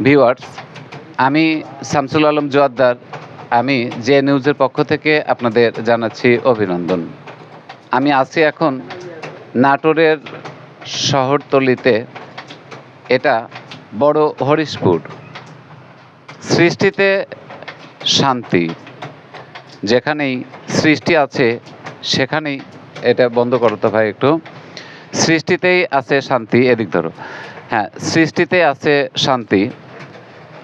Viewers, আমি শামসুল আলম জোয়াদ্দার। আমি J নিউজের পক্ষ থেকে আপনাদের জানাচ্ছি অভিনন্দন। আমি আছি এখন নাটোরের শহরতলিতে। এটা বড় হরিশপুর। সৃষ্টিতে শান্তি, যেখানেই সৃষ্টি আছে সেখানেই, এটা বন্ধ করো তো ভাই একটু। সৃষ্টিতেই আছে শান্তি, এদিক ধরো। হ্যাঁ, সৃষ্টিতে আছে শান্তি।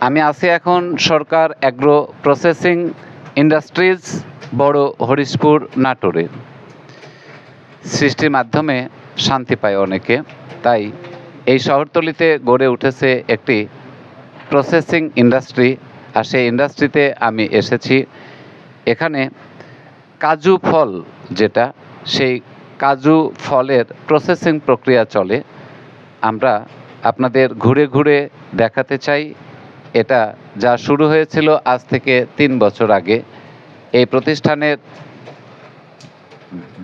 আমি আছি এখন সরকার অ্যাগ্রো প্রসেসিং ইন্ডাস্ট্রিজ, বড় হরিশপুর, নাটোরে। সৃষ্টির মাধ্যমে শান্তি পায় অনেকে, তাই এই শহরতলিতে গড়ে উঠেছে একটি প্রসেসিং ইন্ডাস্ট্রি। আর সেই ইন্ডাস্ট্রিতে আমি এসেছি। এখানে কাজু ফল, যেটা সেই কাজু ফলের প্রসেসিং প্রক্রিয়া চলে। আমরা আপনাদের ঘুরে ঘুরে দেখাতে চাই। এটা যা শুরু হয়েছিল আজ থেকে 3 বছর আগে। এই প্রতিষ্ঠানের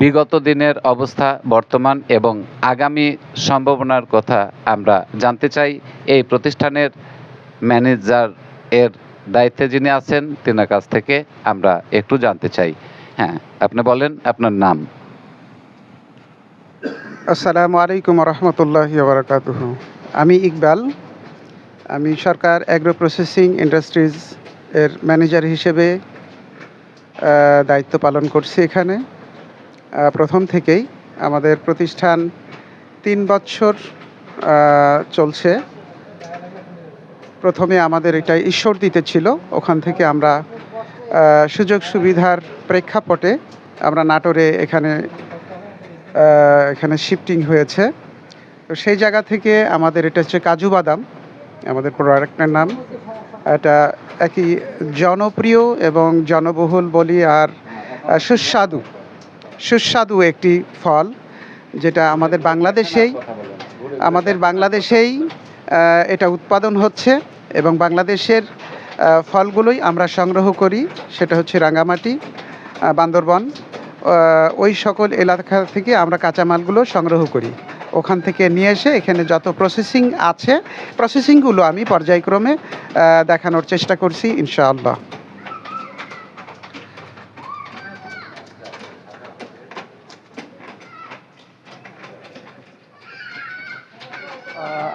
বিগত দিনের অবস্থা, বর্তমান এবং আগামী সম্ভাবনার কথা আমরা জানতে চাই। এই প্রতিষ্ঠানের ম্যানেজার এর দায়িত্বে যিনি আছেন, তিনার কাছ থেকে আমরা একটু জানতে চাই। হ্যাঁ, আপনি বলেন আপনার নাম। আসসালামু আলাইকুম রহমতুল্লাহি বারাকাতুহু। আমি ইকবাল। আমি সরকার অ্যাগ্রো প্রসেসিং ইন্ডাস্ট্রিজ এর ম্যানেজার হিসেবে দায়িত্ব পালন করছি এখানে। প্রথম থেকেই আমাদের প্রতিষ্ঠান 3 বছর চলছে। প্রথমে আমাদের এটা ঈশ্বরদীতে ছিল, ওখান থেকে আমরা সুযোগ সুবিধার প্রেক্ষাপটে আমরা নাটোরে এখানে শিফটিং হয়েছে। তো সেই জায়গা থেকে আমাদের এটা হচ্ছে কাজু বাদাম, আমাদের প্রোডাক্টের নাম। এটা একই জনপ্রিয় এবং জনবহুল বলি, আর সুস্বাদু একটি ফল, যেটা আমাদের বাংলাদেশেই এটা উৎপাদন হচ্ছে। এবং বাংলাদেশের ফলগুলোই আমরা সংগ্রহ করি, সেটা হচ্ছে রাঙ্গামাটি, বান্দরবান, ওই সকল এলাকা থেকে আমরা কাঁচামালগুলো সংগ্রহ করি। ওখান থেকে নিয়ে এসে এখানে যত প্রসেসিং আছে, প্রসেসিংগুলো আমি পর্যায়ক্রমে দেখানোর চেষ্টা করছি ইনশাআল্লাহ।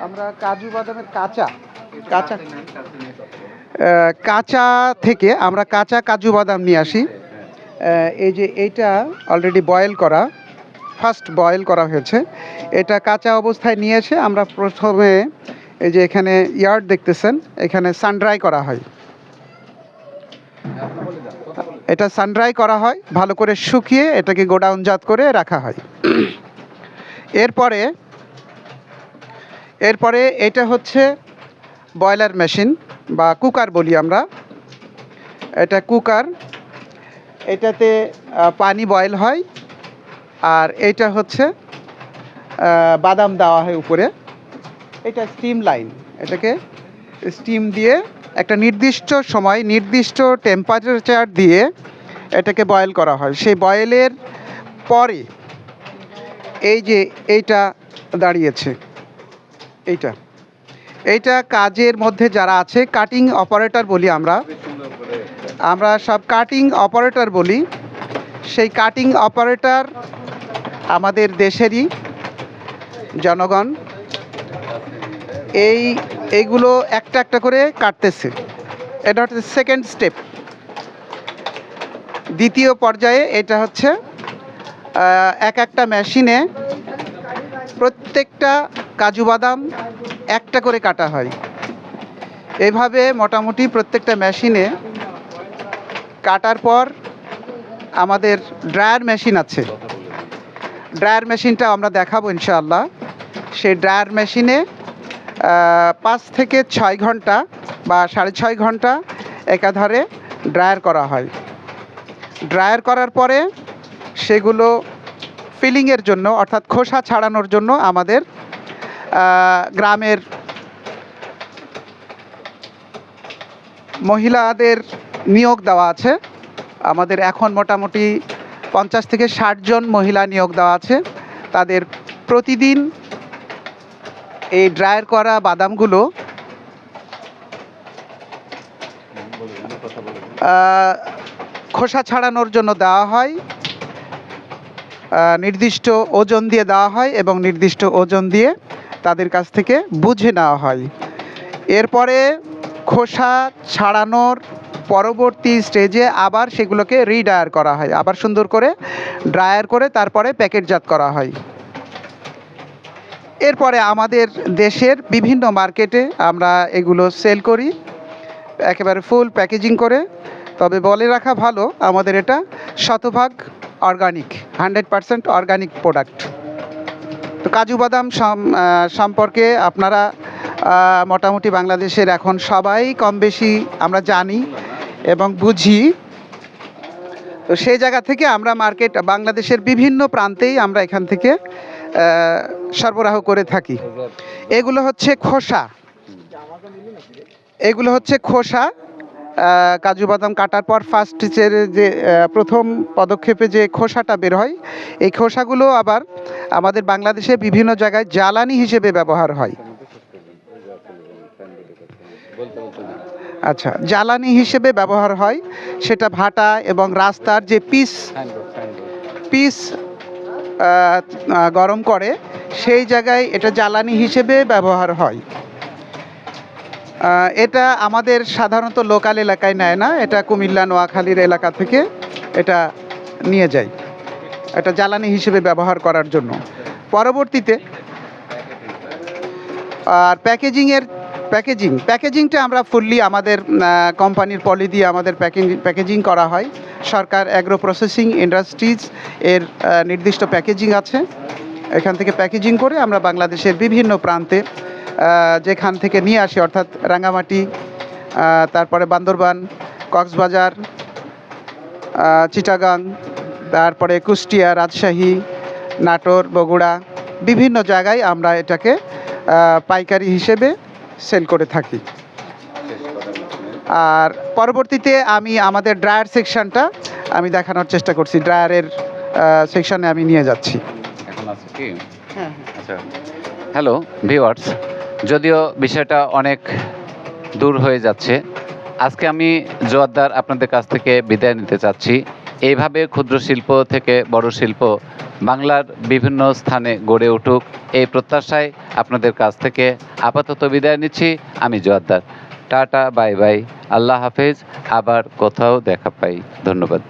আমরা কাজু বাদামের কাঁচা থেকে আমরা কাঁচা কাজু বাদাম নিয়ে আসি। এই যে এইটা অলরেডি ফার্স্ট বয়েল করা হয়েছে। এটা কাঁচা অবস্থায় নিয়ে এসে আমরা প্রথমে এই যে এখানে ইয়ার্ড দেখতেছেন, এখানে সানড্রাই করা হয়। এটা সানড্রাই করা হয়, ভালো করে শুকিয়ে এটাকে গোডাউনজাত করে রাখা হয়। এরপরে এটা হচ্ছে বয়লার মেশিন বা কুকার বলি আমরা। এটা কুকার, এটাতে পানি বয়েল হয়, আর এটা হচ্ছে বাদাম দেওয়া হয় উপরে। এটা স্টিম লাইন, এটাকে স্টিম দিয়ে একটা নির্দিষ্ট সময়, নির্দিষ্ট টেম্পারেচার দিয়ে এটাকে বয়েল করা হয়। সেই বয়েলের পরে এই যে এইটা দাঁড়িয়েছে, এইটা কাজের মধ্যে যারা আছে, কাটিং অপারেটর বলি আমরা সব কাটিং অপারেটর বলি। সেই কাটিং অপারেটর আমাদের দেশেরই জনগণ। এইগুলো একটা একটা করে কাটতেছে। এটা হচ্ছে সেকেন্ড স্টেপ। দ্বিতীয় পর্যায়ে এটা হচ্ছে একটা মেশিনে প্রত্যেকটা কাজু বাদাম একটা করে কাটা হয়। এভাবে মোটামুটি প্রত্যেকটা মেশিনে কাটার পর আমাদের ড্রায়ার মেশিন আছে। ড্রায়ার মেশিনটা আমরা দেখাবো ইনশাআল্লাহ। সেই ড্রায়ার মেশিনে 5 থেকে 6 ঘন্টা বা 6.5 ঘন্টা একাধারে ড্রায়ার করা হয়। ড্রায়ার করার পরে সেগুলো ফিলিংয়ের জন্য, অর্থাৎ খোসা ছাড়ানোর জন্য আমাদের গ্রামের মহিলাদের নিয়োগ দেওয়া আছে। আমাদের এখন মোটামুটি 50 থেকে 60 জন মহিলা নিয়োগ দেওয়া আছে। তাদের প্রতিদিন এই ড্রায়ার করা বাদামগুলো খোসা ছাড়ানোর জন্য দেওয়া হয়, নির্দিষ্ট ওজন দিয়ে দেওয়া হয় এবং নির্দিষ্ট ওজন দিয়ে তাদের কাছ থেকে বুঝে নেওয়া হয়। এরপরে খোসা ছাড়ানোর পরবর্তী স্টেজে আবার সেগুলোকে রিড্রায়ার করা হয়, আবার সুন্দর করে ড্রায়ার করে তারপরে প্যাকেটজাত করা হয়। এরপরে আমাদের দেশের বিভিন্ন মার্কেটে আমরা এগুলো সেল করি একেবারে ফুল প্যাকেজিং করে। তবে বলে রাখা ভালো, আমাদের এটা শতভাগ অর্গানিক, 100% অর্গানিক প্রোডাক্ট। তো কাজু বাদাম সম্পর্কে আপনারা মোটামুটি বাংলাদেশের এখন সবাই কম বেশি আমরা জানি এবং বুঝি। তো সেই জায়গা থেকে আমরা বাংলাদেশের বিভিন্ন প্রান্তেই আমরা এখান থেকে সরবরাহ করে থাকি। এগুলো হচ্ছে খোসা। কাজু বাদাম কাটার পর যে প্রথম পদক্ষেপে যে খোসাটা বের হয়, এই খোসাগুলো আবার আমাদের বাংলাদেশে বিভিন্ন জায়গায় জ্বালানি হিসেবে ব্যবহার হয়। আচ্ছা, জ্বালানি হিসেবে ব্যবহার হয়, সেটা ভাটা এবং রাস্তার যে পিস গরম করে সেই জায়গায় এটা জ্বালানি হিসেবে ব্যবহার হয়। এটা আমাদের সাধারণত লোকাল এলাকায় নেয় না, এটা কুমিল্লা নোয়াখালীর এলাকা থেকে এটা নিয়ে যায়, এটা জ্বালানি হিসেবে ব্যবহার করার জন্য। পরবর্তীতে আর প্যাকেজিংটা আমরা ফুললি আমাদের কোম্পানির পলি দিয়ে আমাদের প্যাকেজিং করা হয়। সরকার অ্যাগ্রো প্রসেসিং ইন্ডাস্ট্রিজ এর নির্দিষ্ট প্যাকেজিং আছে, এখান থেকে প্যাকেজিং করে আমরা বাংলাদেশের বিভিন্ন প্রান্তে যেখান থেকে নিয়ে আসি, অর্থাৎ রাঙ্গামাটি, তারপরে বান্দরবান, কক্সবাজার, চিটাগাং, তারপরে কুষ্টিয়া, রাজশাহী, নাটোর, বগুড়া, বিভিন্ন জায়গায় আমরা এটাকে পাইকারি হিসেবে সেল করে থাকি। আর পরবর্তীতে আমি আমাদের ড্রায়ার সেকশনটা আমি দেখানোর চেষ্টা করছি, ড্রায়ারের সেকশনে আমি নিয়ে যাচ্ছি। এখন আছে কি? হ্যাঁ, আচ্ছা। হ্যালো ভিউয়ার্স, যদিও বিষয়টা অনেক দূর হয়ে যাচ্ছে, আজকে আমি জোয়ারদার আপনাদের কাছ থেকে বিদায় নিতে চাচ্ছি। এইভাবে ক্ষুদ্র শিল্প থেকে বড় শিল্প বাংলার বিভিন্ন স্থানে গড়ে উঠুক, এই প্রত্যাশায় আপনাদের কাছ থেকে আপাতত বিদায় নিচ্ছি। আমি জোয়ারদার। টাটা, বাই বাই, আল্লাহ হাফেজ, আবার কোথাও দেখা পাই। ধন্যবাদ।